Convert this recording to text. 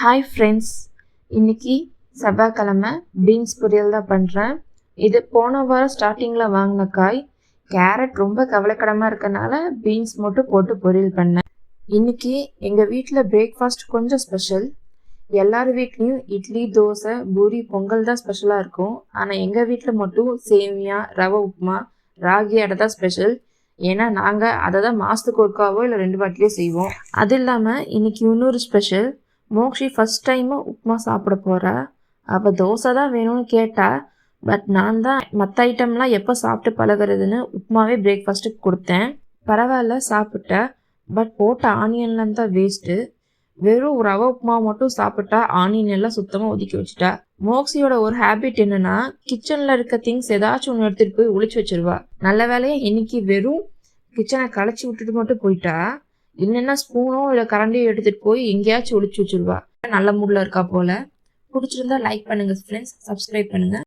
Hi friends, இன்றைக்கி செவ்வாய்க்கிழமை beans பொரியல் தான் பண்ணுறேன். இது போன வாரம் ஸ்டார்டிங்கில் வாங்கின காய். கேரட் ரொம்ப கவலைக்கிடமாக இருக்கனால பீன்ஸ் மட்டும் போட்டு பொரியல் பண்ணேன். இன்றைக்கி எங்கள் வீட்டில் பிரேக்ஃபாஸ்ட் கொஞ்சம் ஸ்பெஷல். எல்லார் வீட்லேயும் இட்லி, தோசை, பூரி, பொங்கல் தான் ஸ்பெஷலாக இருக்கும். ஆனால் எங்கள் வீட்டில் மட்டும் சேமியா, ரவை உப்புமா, ராகி அடை தான் ஸ்பெஷல். ஏன்னா நாங்கள் அதை தான் மாதத்துக்கு ஒருக்காவோ இல்லை 2 வாட்டிலையோ செய்வோம். அது இல்லாமல் இன்றைக்கி இன்னொரு special. Mokshi first time upma சாப்பிட போகிறா. அவள் தோசை தான் வேணும்னு கேட்டா. பட் நான் தான் மற்ற ஐட்டம்லாம் எப்போ சாப்பிட்டு பழகிறதுன்னு உப்புமாவே பிரேக்ஃபாஸ்ட்டுக்கு கொடுத்தேன். பரவாயில்ல சாப்பிட்டா. பட் போட்ட ஆனியன்லாம் தான் வேஸ்ட்டு. வெறும் ரவை உப்புமா மட்டும் சாப்பிட்டா ஆனியன் எல்லாம் சுத்தமாக ஒதுக்கி வச்சுட்டா. மோக்ஷியோட ஒரு ஹேபிட் என்னென்னா, கிச்சனில் இருக்க திங்ஸ் ஏதாச்சும் ஒன்று எடுத்துகிட்டு போய் ஒளிச்சு வச்சிருவா. நல்ல வேலையாக இன்னைக்கு வெறும் கிச்சனை களைச்சி விட்டுட்டு மட்டும் போயிட்டா. இல்லைன்னா ஸ்பூனோ இல்லை கரண்டியோ எடுத்துகிட்டு போய் எங்கேயாச்சும் ஒளிச்சு வச்சுருவா. நல்ல மூடில் இருக்கா போல். பிடிச்சிருந்தா லைக் பண்ணுங்கள் ஃப்ரெண்ட்ஸ், சப்ஸ்கிரைப் பண்ணுங்கள்.